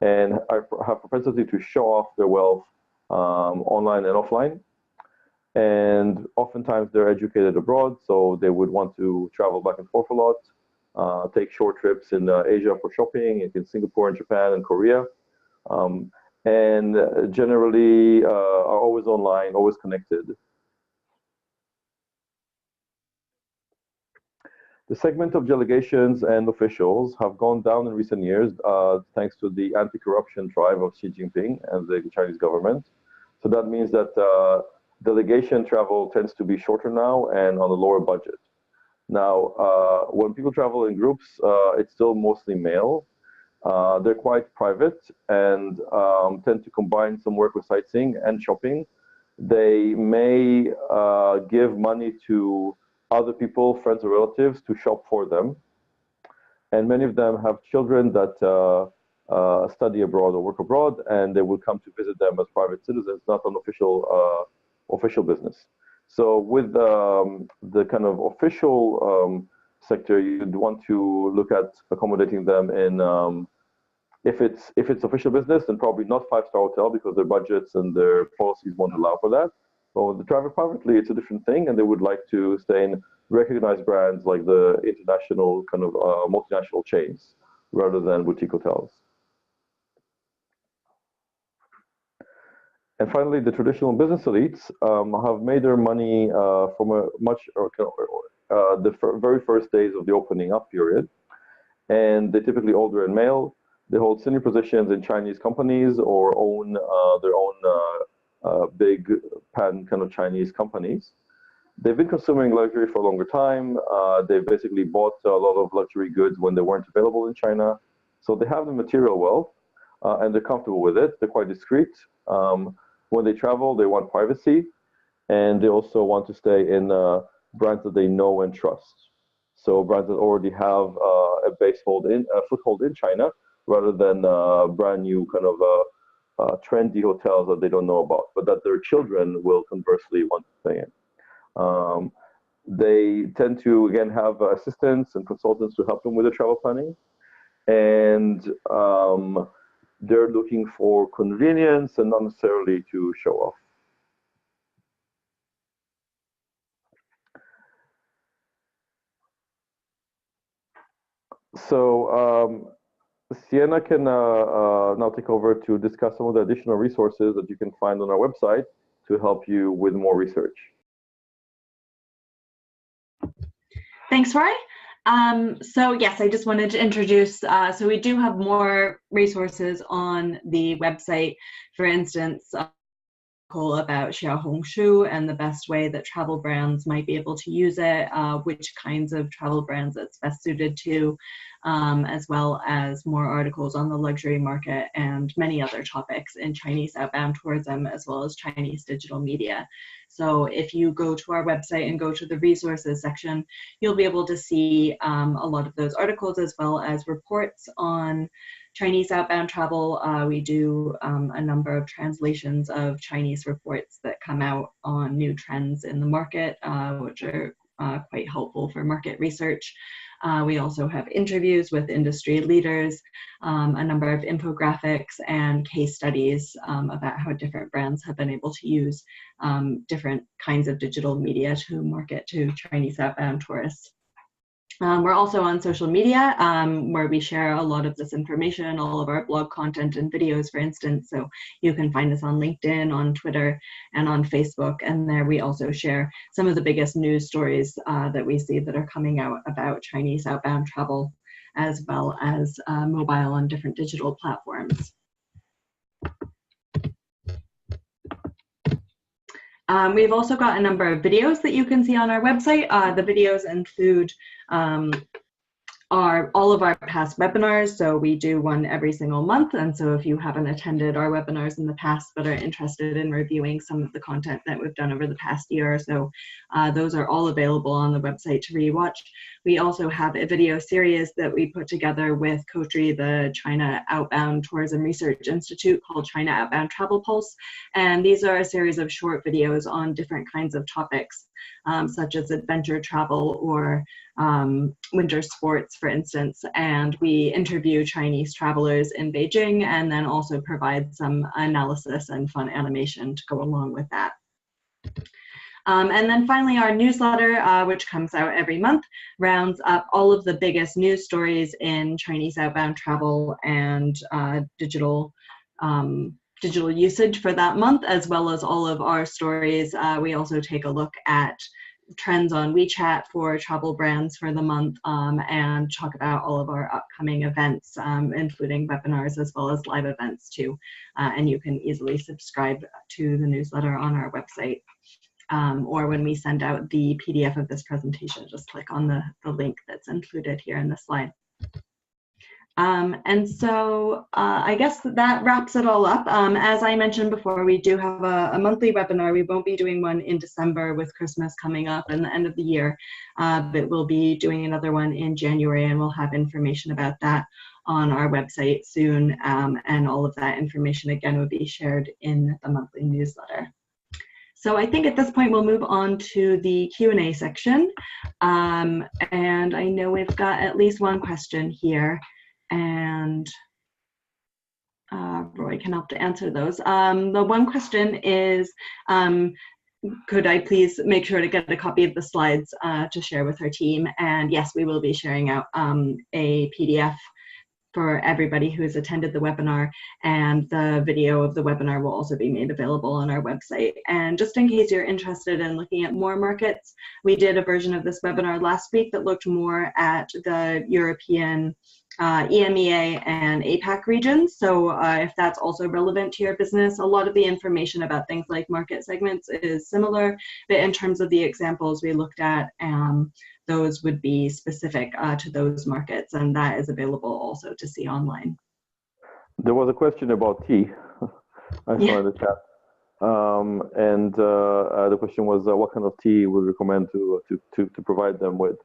and have propensity to show off their wealth online and offline. And oftentimes they're educated abroad, so they would want to travel back and forth a lot, take short trips in Asia for shopping, in Singapore and Japan and Korea. And generally are always online, always connected. The segment of delegations and officials have gone down in recent years thanks to the anti-corruption drive of Xi Jinping and the Chinese government. So that means that delegation travel tends to be shorter now and on a lower budget. Now, when people travel in groups, it's still mostly male. They're quite private and tend to combine some work with sightseeing and shopping. They may give money to other people, friends or relatives, to shop for them. And many of them have children that study abroad or work abroad, and they will come to visit them as private citizens, not an official business. So with the kind of official sector, you'd want to look at accommodating them in if it's official business, then probably not 5-star hotel because their budgets and their policies won't allow for that. But when they travel privately, it's a different thing, and they would like to stay in recognized brands like the international kind of multinational chains rather than boutique hotels. And finally, the traditional business elites have made their money from the very first days of the opening up period. And they typically older and male. They hold senior positions in Chinese companies or own their own big pan kind of Chinese companies. They've been consuming luxury for a longer time. They've basically bought a lot of luxury goods when they weren't available in China. So they have the material wealth and they're comfortable with it. They're quite discreet. When they travel, they want privacy, and they also want to stay in brands that they know and trust. So brands that already have a foothold in China, rather than brand new kind of trendy hotels that they don't know about, but that their children will conversely want to stay in. They tend to, again, have assistants and consultants to help them with the travel planning. And they're looking for convenience and not necessarily to show off. So Sienna can now take over to discuss some of the additional resources that you can find on our website to help you with more research. Thanks, Roy. So yes, I just wanted to introduce, so we do have more resources on the website. For instance, about Xiaohongshu and the best way that travel brands might be able to use it, which kinds of travel brands it's best suited to, as well as more articles on the luxury market and many other topics in Chinese outbound tourism, as well as Chinese digital media. So if you go to our website and go to the resources section, you'll be able to see a lot of those articles, as well as reports on Chinese outbound travel. We do a number of translations of Chinese reports that come out on new trends in the market, which are quite helpful for market research. We also have interviews with industry leaders, a number of infographics and case studies about how different brands have been able to use different kinds of digital media to market to Chinese outbound tourists. We're also on social media, where we share a lot of this information, all of our blog content and videos, for instance. So you can find us on LinkedIn, on Twitter, and on Facebook. And there we also share some of the biggest news stories that we see that are coming out about Chinese outbound travel, as well as mobile and different digital platforms. We've also got a number of videos that you can see on our website. The videos include are all of our past webinars. So we do one every single month. And so if you haven't attended our webinars in the past but are interested in reviewing some of the content that we've done over the past year or so, those are all available on the website to rewatch. We also have a video series that we put together with COTRI, the China Outbound Tourism Research Institute, called China Outbound Travel Pulse. And these are a series of short videos on different kinds of topics, such as adventure travel or winter sports, for instance. And we interview Chinese travelers in Beijing and then also provide some analysis and fun animation to go along with that. And then finally, our newsletter, which comes out every month, rounds up all of the biggest news stories in Chinese outbound travel and digital usage for that month, as well as all of our stories. We also take a look at trends on WeChat for travel brands for the month, and talk about all of our upcoming events, including webinars as well as live events too. And you can easily subscribe to the newsletter on our website. Or when we send out the PDF of this presentation, just click on the link that's included here in the slide. And so I guess that wraps it all up. As I mentioned before, we do have a monthly webinar. We won't be doing one in December with Christmas coming up and the end of the year, but we'll be doing another one in January, and we'll have information about that on our website soon. And all of that information, again, will be shared in the monthly newsletter. So I think at this point we'll move on to the Q&A section. And I know we've got at least one question here, and Roy can help to answer those. The one question is, could I please make sure to get a copy of the slides to share with our team? And yes, we will be sharing out a PDF for everybody who has attended the webinar, and the video of the webinar will also be made available on our website. And just in case you're interested in looking at more markets, we did a version of this webinar last week that looked more at the European, EMEA and APAC regions. So if that's also relevant to your business, a lot of the information about things like market segments is similar, but in terms of the examples we looked at, those would be specific to those markets, and that is available also to see online. There was a question about tea. I saw in the chat. The question was, what kind of tea would you recommend to provide them with?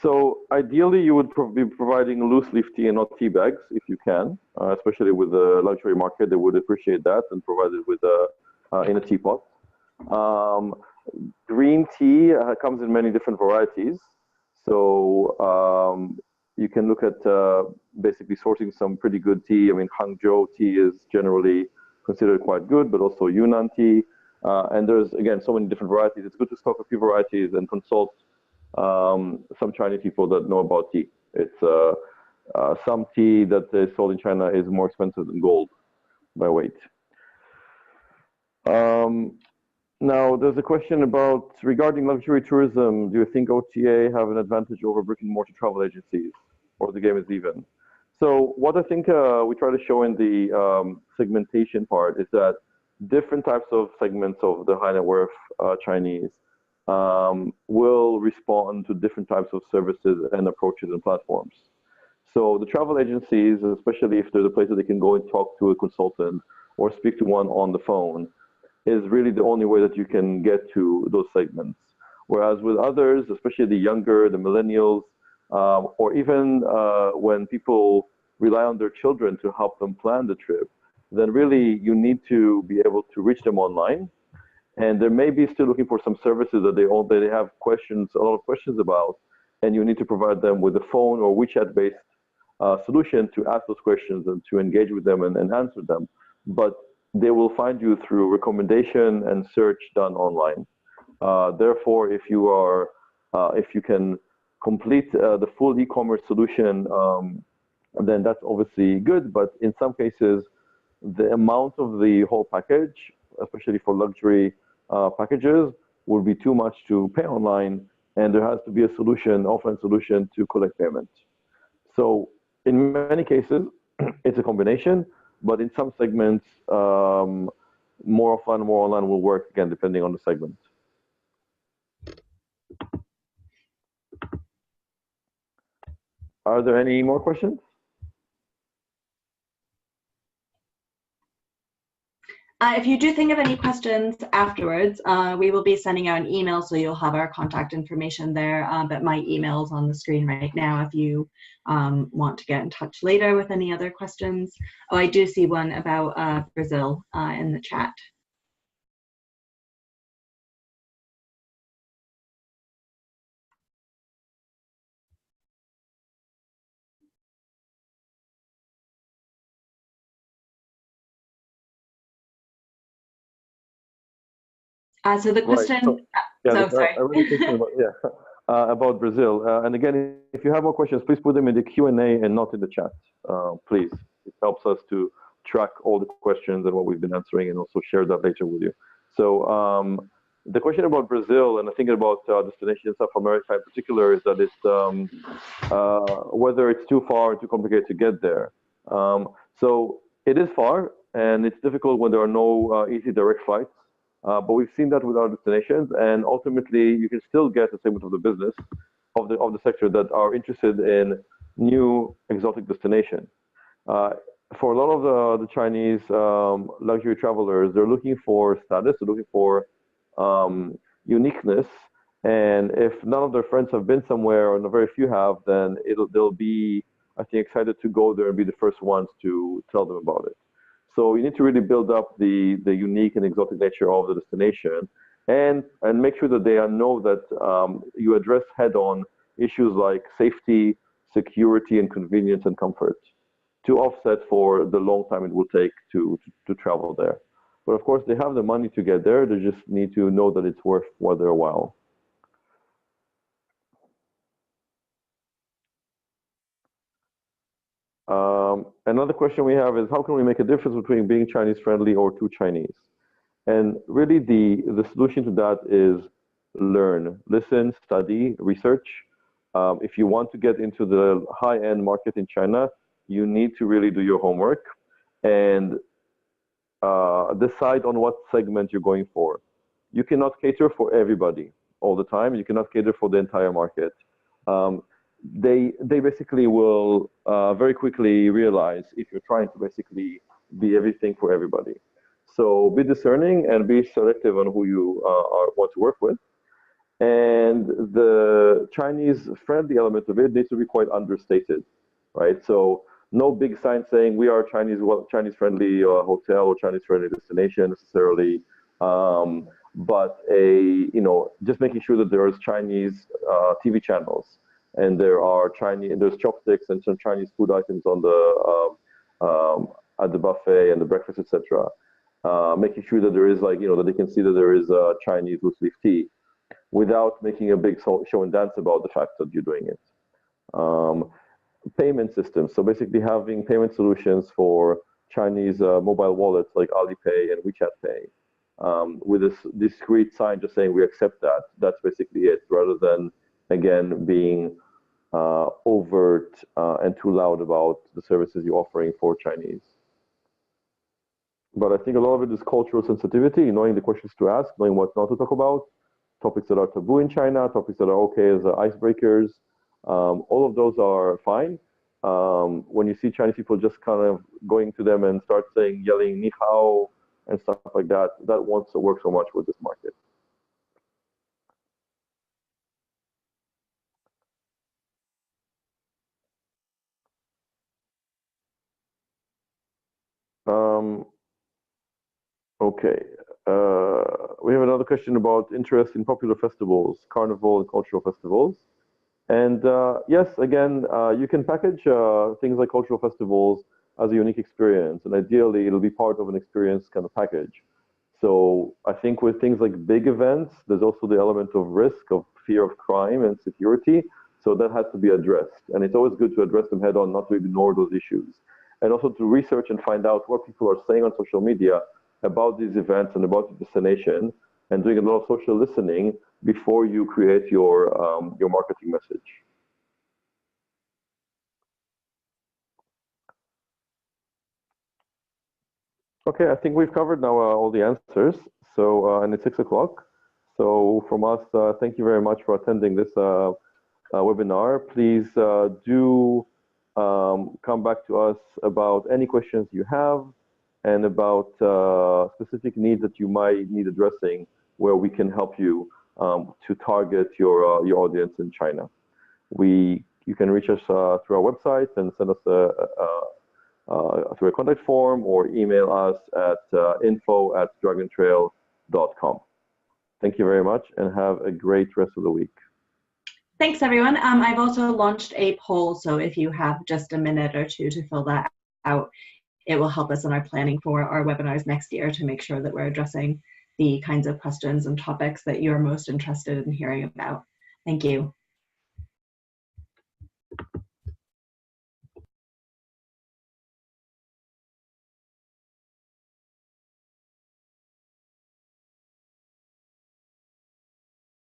So ideally, you would be providing loose leaf tea and not tea bags if you can, especially with the luxury market. They would appreciate that, and provide it with in a teapot. Green tea comes in many different varieties. So you can look at basically sourcing some pretty good tea. I mean, Hangzhou tea is generally considered quite good, but also Yunnan tea. And there's, again, so many different varieties. It's good to stock a few varieties and consult some Chinese people that know about tea. It's some tea that is sold in China is more expensive than gold by weight. Now, there's a question about regarding luxury tourism. Do you think OTA have an advantage over brick and mortar travel agencies, or the game is even? So what I think we try to show in the segmentation part is that different types of segments of the high net worth Chinese will respond to different types of services and approaches and platforms. So the travel agencies, especially if there's a place that they can go and talk to a consultant or speak to one on the phone, is really the only way that you can get to those segments. Whereas with others, especially the younger, the millennials, or even when people rely on their children to help them plan the trip, then really you need to be able to reach them online. And they may be still looking for some services that they have questions, a lot of questions about, and you need to provide them with a phone or WeChat-based solution to ask those questions and to engage with them and answer them. But they will find you through recommendation and search done online. Therefore, if you can complete the full e-commerce solution, then that's obviously good. But in some cases, the amount of the whole package, especially for luxury packages, will be too much to pay online, and there has to be a solution, offline solution, to collect payment. So in many cases, it's a combination. But in some segments, more offline, more online will work, again, depending on the segment. Are there any more questions? If you do think of any questions afterwards, we will be sending out an email, so you'll have our contact information there. But my email is on the screen right now if you want to get in touch later with any other questions. Oh, I do see one about Brazil in the chat. So the question, about Brazil. And again, if you have more questions, please put them in the Q&A and not in the chat, please. It helps us to track all the questions and what we've been answering, and also share that later with you. So the question about Brazil, and I think about destination in South America in particular, is that it's whether it's too far and too complicated to get there. So it is far, and it's difficult when there are no easy direct flights. But we've seen that with our destinations, and ultimately you can still get a segment of the business of the sector that are interested in new exotic destinations. For a lot of the Chinese luxury travelers, they're looking for status, they're looking for uniqueness, and if none of their friends have been somewhere, or very few have, then they'll be, I think, excited to go there and be the first ones to tell them about it. So you need to really build up the unique and exotic nature of the destination, and make sure that they know that you address head-on issues like safety, security, and convenience and comfort to offset for the long time it will take to travel there. But of course, they have the money to get there. They just need to know that it's worth their while. Another question we have is, how can we make a difference between being Chinese friendly or too Chinese? And really the solution to that is learn, listen, study, research. If you want to get into the high-end market in China, you need to really do your homework and decide on what segment you're going for. You cannot cater for everybody all the time. You cannot cater for the entire market. They basically will very quickly realize if you're trying to basically be everything for everybody. So be discerning and be selective on who you want to work with. And the Chinese friendly element of it needs to be quite understated, right? So no big sign saying we are Chinese friendly hotel or Chinese friendly destination necessarily, but just making sure that there is Chinese TV channels and there's chopsticks and some Chinese food items on the at the buffet and the breakfast, etc. Making sure that there is that they can see that there is Chinese loose leaf tea, without making a big show and dance about the fact that you're doing it. Payment systems, so basically having payment solutions for Chinese mobile wallets like Alipay and WeChat Pay, with this discrete sign just saying we accept that. That's basically it, rather than, again, being overt and too loud about the services you're offering for Chinese. But I think a lot of it is cultural sensitivity, knowing the questions to ask, knowing what not to talk about, topics that are taboo in China, topics that are okay as icebreakers. All of those are fine. When you see Chinese people just kind of going to them and start yelling ni hao and stuff like that, that won't work so much with this market. Okay. We have another question about interest in popular festivals, carnival and cultural festivals. And yes, again, you can package things like cultural festivals as a unique experience, and ideally it'll be part of an experience kind of package. So I think with things like big events, there's also the element of risk, of fear of crime and security. So that has to be addressed. And it's always good to address them head on, not to ignore those issues. And also to research and find out what people are saying on social media about these events and about the destination, and doing a lot of social listening before you create your marketing message. Okay, I think we've covered now all the answers. So, and it's 6 o'clock. So from us, thank you very much for attending this webinar. Please do come back to us about any questions you have and about specific needs that you might need addressing, where we can help you to target your audience in China. You can reach us through our website and send us through a contact form, or email us at info@dragontrail.com. Thank you very much, and have a great rest of the week. Thanks, everyone. I've also launched a poll, so if you have just a minute or two to fill that out, it will help us in our planning for our webinars next year to make sure that we're addressing the kinds of questions and topics that you're most interested in hearing about. Thank you.